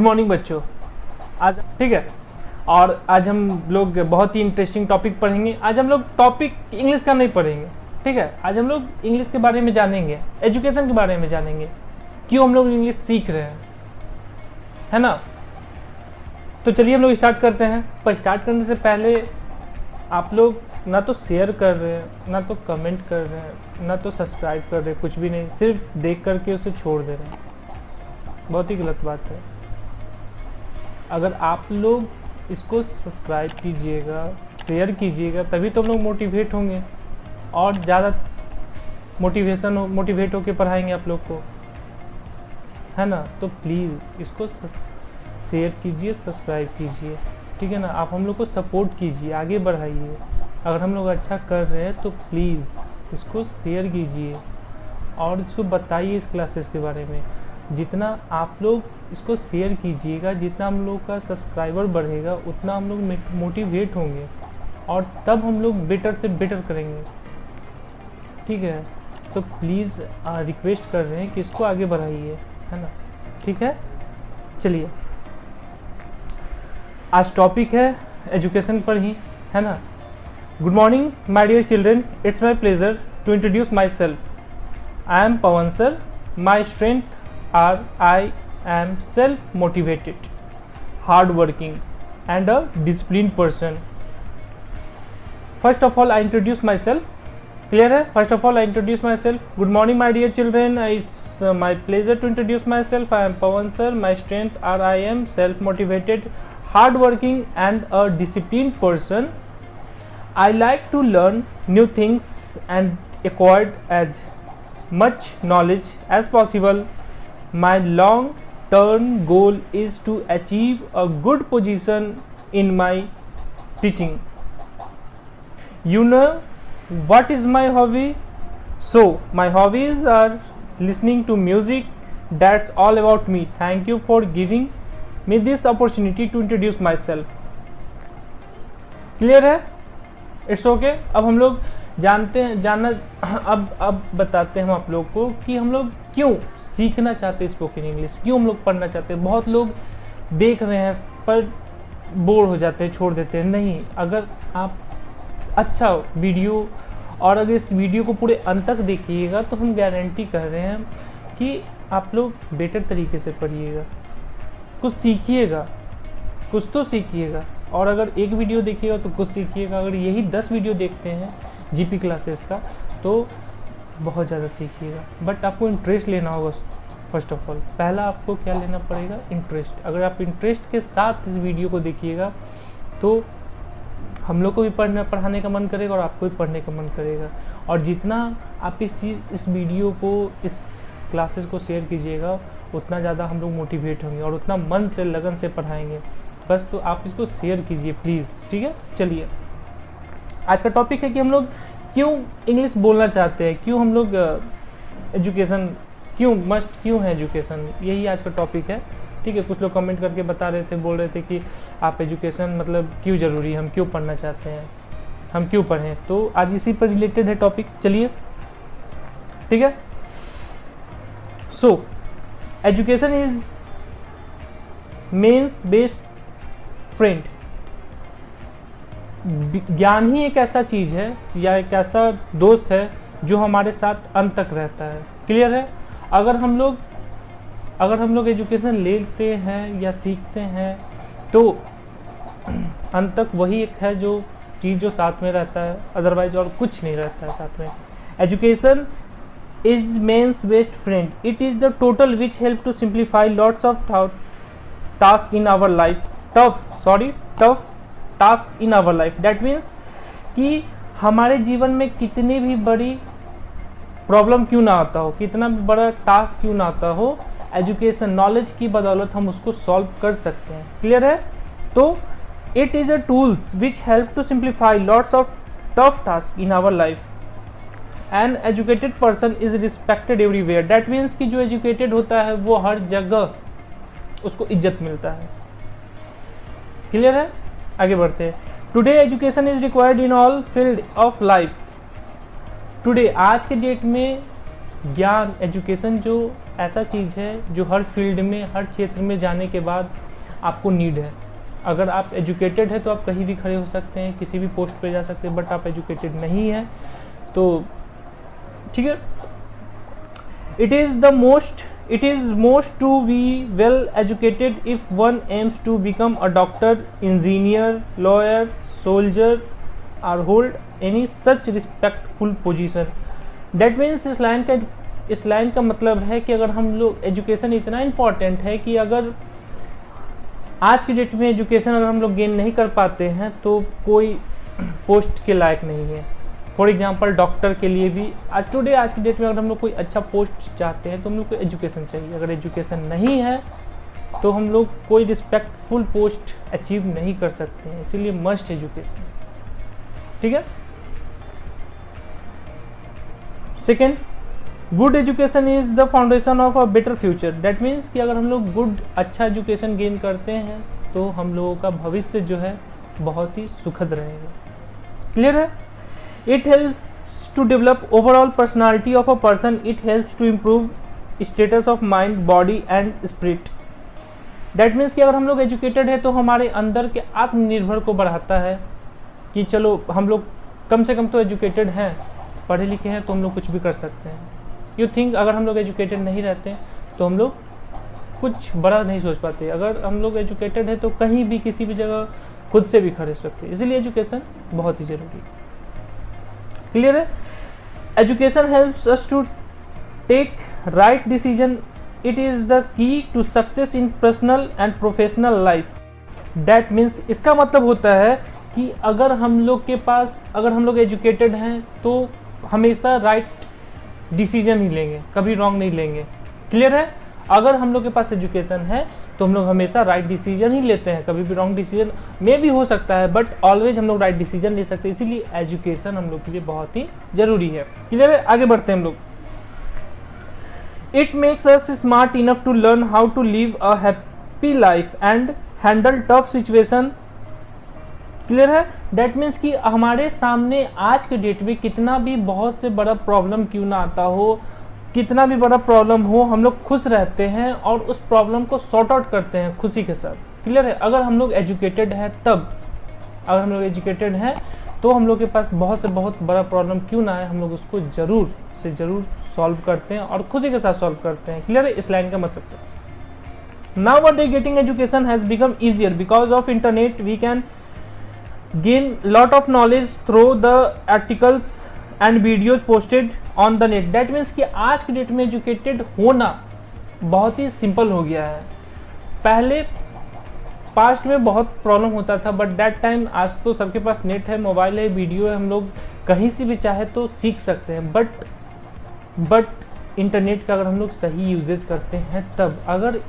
Morning बच्चों। आज ठीक है, और आज हम लोग बहुत ही इंटरेस्टिंग टॉपिक पढ़ेंगे। आज हम लोग टॉपिक इंग्लिश का नहीं पढ़ेंगे, ठीक है। आज हम लोग इंग्लिश के बारे में जानेंगे, एजुकेशन के बारे में जानेंगे, क्यों हम लोग इंग्लिश सीख रहे हैं, है ना। तो चलिए हम लोग स्टार्ट करते हैं। पर स्टार्ट करने से पहले आप लोग ना तो शेयर कर रहे हैं, ना तो कमेंट कर रहे हैं, ना तो सब्सक्राइब कर रहे हैं, कुछ भी नहीं, सिर्फ देख करके उसे छोड़ दे रहे हैं। बहुत ही गलत बात है। अगर आप लोग इसको सब्सक्राइब कीजिएगा, शेयर कीजिएगा, तभी तो हम लोग मोटिवेट होंगे और ज़्यादा मोटिवेट होकर पढ़ाएंगे आप लोग को, है ना। तो प्लीज़ इसको शेयर कीजिए, सब्सक्राइब कीजिए, ठीक है ना। आप हम लोग को सपोर्ट कीजिए, आगे बढ़ाइए। अगर हम लोग अच्छा कर रहे हैं तो प्लीज़ इसको शेयर कीजिए और इसको बताइए इस क्लासेस के बारे में। जितना आप लोग इसको शेयर कीजिएगा, जितना हम लोग का सब्सक्राइबर बढ़ेगा, उतना हम लोग मोटिवेट होंगे और तब हम लोग बेटर से बेटर करेंगे, ठीक है। तो प्लीज़ रिक्वेस्ट कर रहे हैं कि इसको आगे बढ़ाइए, है ना, ठीक है। चलिए, आज टॉपिक है एजुकेशन पर ही, है ना। Good morning my dear children, it's my pleasure to introduce myself. I am Pawan sir. My strength are I am self motivated, hard working and a disciplined person. First of all, I introduce myself. Clear है? First of all, I introduce myself. Good morning, my dear children. It's my pleasure to introduce myself. I am Pawan sir. My strength are I am self-motivated, hard-working, and a disciplined person. I like to learn new things and acquire as much knowledge as possible. My long-term goal is to achieve a good position in my teaching. You know what is my hobby? So my hobbies are listening to music. That's all about me. Thank you for giving me this opportunity to introduce myself. Clear है? It's okay. अब हम लोग अब बताते हैं हम आप लोग को कि हम लोग क्यों सीखना चाहते हैं स्पोकन इंग्लिश, क्यों हम लोग पढ़ना चाहते हैं। बहुत लोग देख रहे हैं पर बोर हो जाते हैं, छोड़ देते हैं। नहीं, अगर आप अच्छा वीडियो और अगर इस वीडियो को पूरे अंत तक देखिएगा तो हम गारंटी कर रहे हैं कि आप लोग बेटर तरीके से पढ़िएगा, कुछ सीखिएगा, कुछ तो सीखिएगा। और अगर एक वीडियो देखिएगा तो कुछ सीखिएगा। अगर यही 10 वीडियो देखते हैं जीपी क्लासेस का तो बहुत ज़्यादा सीखिएगा। बट आपको इंटरेस्ट लेना होगा। फर्स्ट ऑफ ऑल पहला आपको क्या लेना पड़ेगा? इंटरेस्ट। अगर आप इंटरेस्ट के साथ इस वीडियो को देखिएगा तो हम लोग को भी पढ़ाने का मन करेगा और आपको भी पढ़ने का मन करेगा। और जितना आप इस वीडियो को, इस क्लासेस को शेयर कीजिएगा, उतना ज़्यादा हम लोग मोटिवेट होंगे और उतना मन से, लगन से पढ़ाएंगे। बस तो आप इसको शेयर कीजिए प्लीज़, ठीक है। चलिए, आज का टॉपिक है कि हम लोग क्यों इंग्लिश बोलना चाहते हैं, क्यों हम लोग एजुकेशन क्यों है एजुकेशन, यही आज का टॉपिक है, ठीक है। कुछ लोग कमेंट करके बता रहे थे, बोल रहे थे कि आप एजुकेशन मतलब क्यों ज़रूरी है, हम क्यों पढ़ना चाहते हैं, हम क्यों पढ़ें। तो आज इसी पर रिलेटेड है टॉपिक। चलिए, ठीक है। So education is means best friend. ज्ञान ही एक ऐसा चीज़ है या एक ऐसा दोस्त है जो हमारे साथ अंत तक रहता है। क्लियर है? अगर हम लोग एजुकेशन लेते हैं या सीखते हैं तो अंत तक वही एक है जो चीज़ जो साथ में रहता है, अदरवाइज और कुछ नहीं रहता है साथ में। Education is man's best friend. It is the total which help to simplify lots of task in our life. Tough task in our life. That means कि हमारे जीवन में कितनी भी बड़ी प्रॉब्लम क्यों ना आता हो, कितना भी बड़ा टास्क क्यों ना आता हो, एजुकेशन, नॉलेज की बदौलत हम उसको सॉल्व कर सकते हैं। क्लियर है? तो it is a tools which help to simplify lots of tough task in our life. An educated person is respected everywhere. That means कि जो एजुकेटेड होता है वो हर जगह उसको इज्जत मिलता है। क्लियर है? आगे बढ़ते हैं। Today education is required in all field of life. Today, आज के डेट में ज्ञान, एजुकेशन जो ऐसा चीज़ है जो हर फील्ड में, हर क्षेत्र में जाने के बाद आपको नीड है। अगर आप एजुकेटेड है तो आप कहीं भी खड़े हो सकते हैं, किसी भी पोस्ट पे जा सकते हैं, बट आप एजुकेटेड नहीं है तो ठीक है। It is most to be well educated if one aims to become a doctor, engineer, lawyer, soldier और hold any such respectful position. That means इस लाइन का मतलब है कि अगर हम लोग, एजुकेशन इतना इम्पॉर्टेंट है कि अगर आज की डेट में एजुकेशन अगर हम लोग गेन नहीं कर पाते हैं तो कोई पोस्ट के लायक नहीं है। फॉर एग्जांपल डॉक्टर के लिए भी आज की डेट में अगर हम लोग कोई अच्छा पोस्ट चाहते हैं तो हम लोग को एजुकेशन चाहिए। अगर एजुकेशन नहीं है तो हम लोग कोई रिस्पेक्टफुल पोस्ट अचीव नहीं कर सकते हैं, इसीलिए मस्ट एजुकेशन। ठीक है। Second, good education is the foundation of a better future. That means कि अगर हम लोग अच्छा एजुकेशन गेन करते हैं तो हम लोगों का भविष्य जो है बहुत ही सुखद रहेगा। क्लियर है। It helps to develop overall personality of a person. It helps to improve status of mind, body and spirit. That means कि अगर हम लोग एजुकेटेड है तो हमारे अंदर के आत्मनिर्भर को बढ़ाता है कि चलो हम लोग कम से कम तो एजुकेटेड हैं, पढ़े लिखे हैं तो हम लोग कुछ भी कर सकते हैं। यू थिंक अगर हम लोग एजुकेटेड नहीं रहते तो हम लोग कुछ बड़ा नहीं सोच पाते। अगर हम लोग एजुकेटेड है तो कहीं भी किसी भी जगह खुद से भी खड़े हो सकते हैं, इसलिए एजुकेशन बहुत ही जरूरी है। क्लियर है। Education helps us to take right decision. It is the key to success in personal and professional life. That means इसका मतलब होता है कि अगर हम लोग एजुकेटेड हैं तो हमेशा राइट डिसीजन ही लेंगे, कभी रॉन्ग नहीं लेंगे। क्लियर है। अगर हम लोग के पास एजुकेशन है तो हम लोग हमेशा राइट डिसीजन ही लेते हैं, कभी भी रॉन्ग डिसीजन में भी हो सकता है, बट ऑलवेज हम लोग राइट डिसीजन ले सकते हैं। इसीलिए एजुकेशन हम लोग के लिए बहुत ही जरूरी है। क्लियर है। आगे बढ़ते हैं हम लोग। It makes us smart enough to learn how to live a happy life and handle tough situation. Clear है। दैट मीन्स कि हमारे सामने आज के डेट में कितना भी बहुत से बड़ा प्रॉब्लम क्यों ना आता हो, कितना भी बड़ा प्रॉब्लम हो, हम लोग खुश रहते हैं और उस प्रॉब्लम को सॉर्ट आउट करते हैं खुशी के साथ। क्लियर है। अगर हम लोग एजुकेटेड हैं तो हम लोग के पास बहुत बड़ा प्रॉब्लम क्यों ना आए, हम लोग उसको जरूर से जरूर सॉल्व करते हैं और खुशी के साथ सॉल्व करते हैं। क्लियर है। इस लाइन का मतलब तो nowadays getting education has become easier because of internet. We can gain lot of knowledge through the articles and videos posted on the net. That means कि आज की डेट में एजुकेटेड होना बहुत ही सिंपल हो गया है। पहले पास्ट में बहुत प्रॉब्लम होता था, बट दैट टाइम आज तो सबके पास नेट है, मोबाइल है, वीडियो है, हम लोग कहीं से भी चाहे तो सीख सकते हैं। बट इंटरनेट का अगर हम लोग सही यूजेज करते हैं तब, अगर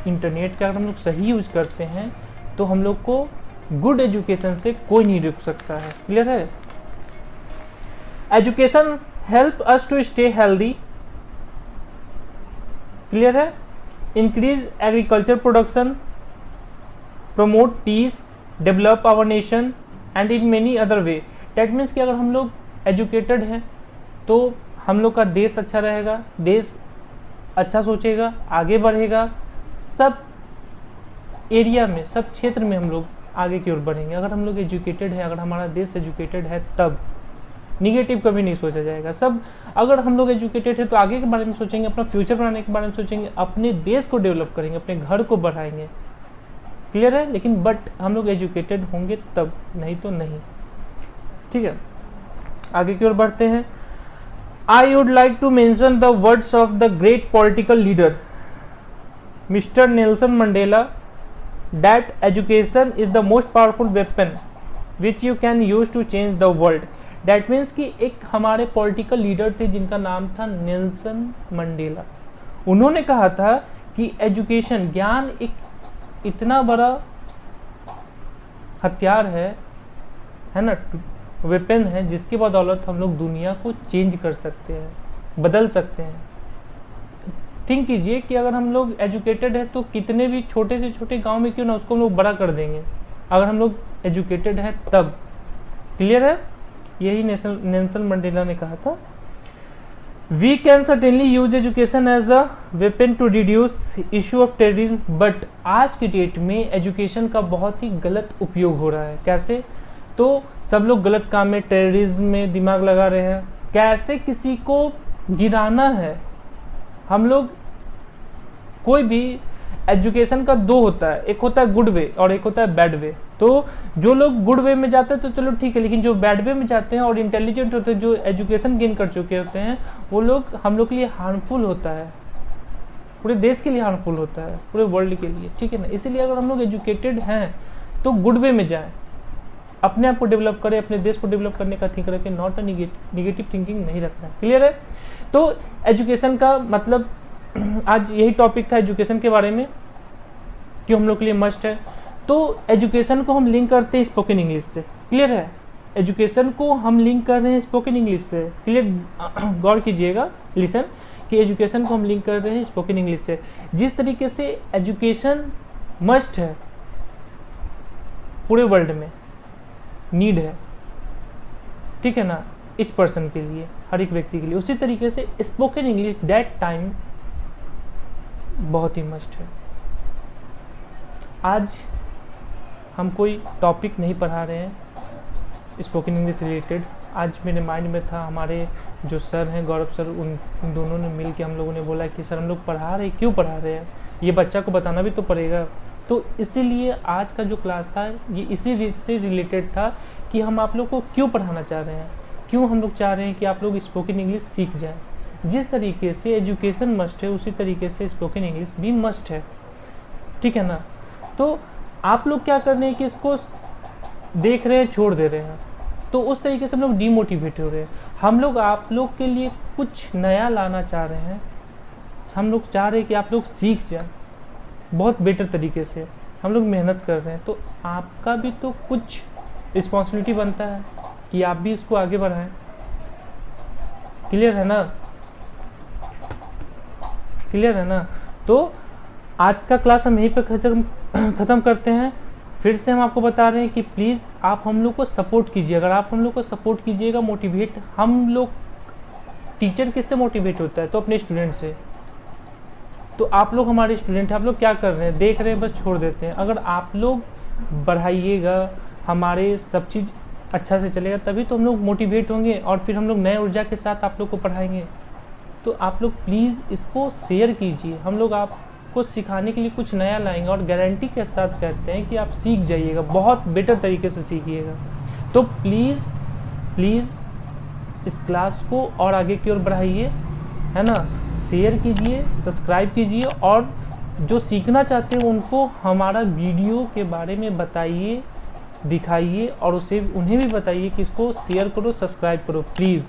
इंटरनेट का अगर हम लोग सही यूज करते हैं तो हम लोग को गुड एजुकेशन से कोई नहीं रोक सकता है। क्लियर है। Education help us to stay healthy. Clear है। Increase agriculture production, promote peace, develop our nation and in many other way. That means कि अगर हम लोग एजुकेटेड हैं तो हम लोग का देश अच्छा रहेगा, देश अच्छा सोचेगा, आगे बढ़ेगा, सब एरिया में, सब क्षेत्र में हम लोग आगे की ओर बढ़ेंगे। अगर हम लोग एजुकेटेड है, अगर हमारा देश एजुकेटेड है तब निगेटिव कभी नहीं सोचा जाएगा। सब अगर हम लोग एजुकेटेड है तो आगे के बारे में सोचेंगे, अपना फ्यूचर बनाने के बारे में सोचेंगे, अपने देश को डेवलप करेंगे, अपने घर को बढ़ाएंगे। क्लियर है। लेकिन बट हम लोग एजुकेटेड होंगे तब, नहीं तो नहीं। ठीक है। आगे की ओर बढ़ते हैं। I would like to mention the words of the great political leader mister Nelson Mandela, that education is the most powerful weapon which you can use to change the world. That means कि एक हमारे political leader थे जिनका नाम था Nelson Mandela. उन्होंने कहा था कि एजुकेशन, ज्ञान एक इतना बड़ा हथियार है ना, वेपन है, जिसकी बदौलत हम लोग दुनिया को चेंज कर सकते हैं, बदल सकते हैं। थिंक कीजिए कि अगर हम लोग एजुकेटेड है तो कितने भी छोटे से छोटे गांव में क्यों ना उसको हम लोग बड़ा कर देंगे, अगर हम लोग एजुकेटेड है तब। क्लियर है। यही नेल्सन मंडेला ने कहा था। We can certainly use education as a weapon to reduce issue of terrorism, but आज की डेट में एजुकेशन का बहुत ही गलत उपयोग हो रहा है। कैसे? तो सब लोग गलत काम में, टेररिज्म में दिमाग लगा रहे हैं। कैसे किसी को गिराना है, हम लोग कोई भी एजुकेशन का दो होता है, एक होता है गुड वे और एक होता है बैड वे। तो जो लोग गुड वे में जाते हैं तो चलो ठीक है, लेकिन जो बैड वे में जाते हैं और इंटेलिजेंट होते हैं, जो एजुकेशन गेन कर चुके होते हैं, वो लोग हम लोग के लिए हार्मफुल होता है, पूरे देश के लिए हार्मफुल होता है, पूरे वर्ल्ड के लिए, ठीक है ना। इसीलिए अगर हम लोग एजुकेटेड हैं तो गुड वे में जाएं, अपने आप को डेवलप करें, अपने देश को डेवलप करने का थिंक रखें, नॉट अ निगेटिव थिंकिंग नहीं रखना। क्लियर है? तो एजुकेशन का मतलब आज यही टॉपिक था एजुकेशन के बारे में, कि हम लोग के लिए मस्ट है। तो एजुकेशन को हम लिंक करते हैं स्पोकन इंग्लिश से। क्लियर है? एजुकेशन को हम लिंक कर रहे हैं स्पोकन इंग्लिश से। क्लियर? गौर कीजिएगा, लिसन, कि एजुकेशन को हम लिंक कर रहे हैं स्पोकन इंग्लिश से। जिस तरीके से एजुकेशन मस्ट है, पूरे वर्ल्ड में नीड है, ठीक है ना, इच पर्सन के लिए, हर एक व्यक्ति के लिए, उसी तरीके से स्पोकन इंग्लिश दैट टाइम बहुत ही मस्ट है। आज हम कोई टॉपिक नहीं पढ़ा रहे हैं स्पोकन इंग्लिश रिलेटेड। आज मेरे माइंड में था, हमारे जो सर हैं गौरव सर, उन दोनों ने मिल के हम लोगों ने बोला कि सर हम लोग पढ़ा रहे हैं, क्यों पढ़ा रहे हैं, ये बच्चा को बताना भी तो पड़ेगा। तो इसीलिए आज का जो क्लास था ये इसी से रिलेटेड था कि हम आप लोग को क्यों पढ़ाना चाह रहे हैं, क्यों हम लोग चाह रहे हैं कि आप लोग स्पोकन इंग्लिश सीख जाएं। जिस तरीके से एजुकेशन मस्ट है, उसी तरीके से स्पोकन इंग्लिश भी मस्ट है, ठीक है ना। तो आप लोग क्या कर रहे हैं कि इसको देख रहे हैं, छोड़ दे रहे हैं, तो उस तरीके से हम लोग डीमोटिवेट हो रहे हैं। हम लोग आप लोग के लिए कुछ नया लाना चाह रहे हैं, हम लोग चाह रहे हैं कि आप लोग सीख जाएं बहुत बेटर तरीके से। हम लोग मेहनत कर रहे हैं, तो आपका भी तो कुछ रिस्पॉन्सिबिलिटी बनता है कि आप भी इसको आगे बढ़ाएं। क्लियर है ना? क्लियर है ना? तो आज का क्लास हम यहीं पर ख़त्म करते हैं। फिर से हम आपको बता रहे हैं कि प्लीज़ आप हम लोग को सपोर्ट कीजिए। अगर आप हम लोग को सपोर्ट कीजिएगा, मोटिवेट, हम लोग, टीचर किससे मोटिवेट होता है? तो अपने स्टूडेंट से। तो आप लोग हमारे स्टूडेंट हैं, आप लोग क्या कर रहे हैं, देख रहे हैं, बस छोड़ देते हैं। अगर आप लोग बढ़ाइएगा, हमारे सब चीज़ अच्छा से चलेगा, तभी तो हम लोग मोटिवेट होंगे और फिर हम लोग नए ऊर्जा के साथ आप लोग को पढ़ाएंगे। तो आप लोग प्लीज़ इसको शेयर कीजिए। हम लोग आपको सिखाने के लिए कुछ नया लाएंगे और गारंटी के साथ कहते हैं कि आप सीख जाइएगा, बहुत बेटर तरीके से सीखिएगा। तो प्लीज़ इस क्लास को और आगे की ओर बढ़ाइए, है ना। शेयर कीजिए, सब्सक्राइब कीजिए, और जो सीखना चाहते हैं उनको हमारा वीडियो के बारे में बताइए, दिखाइए, और उसे उन्हें भी बताइए कि इसको शेयर करो, सब्सक्राइब करो प्लीज़।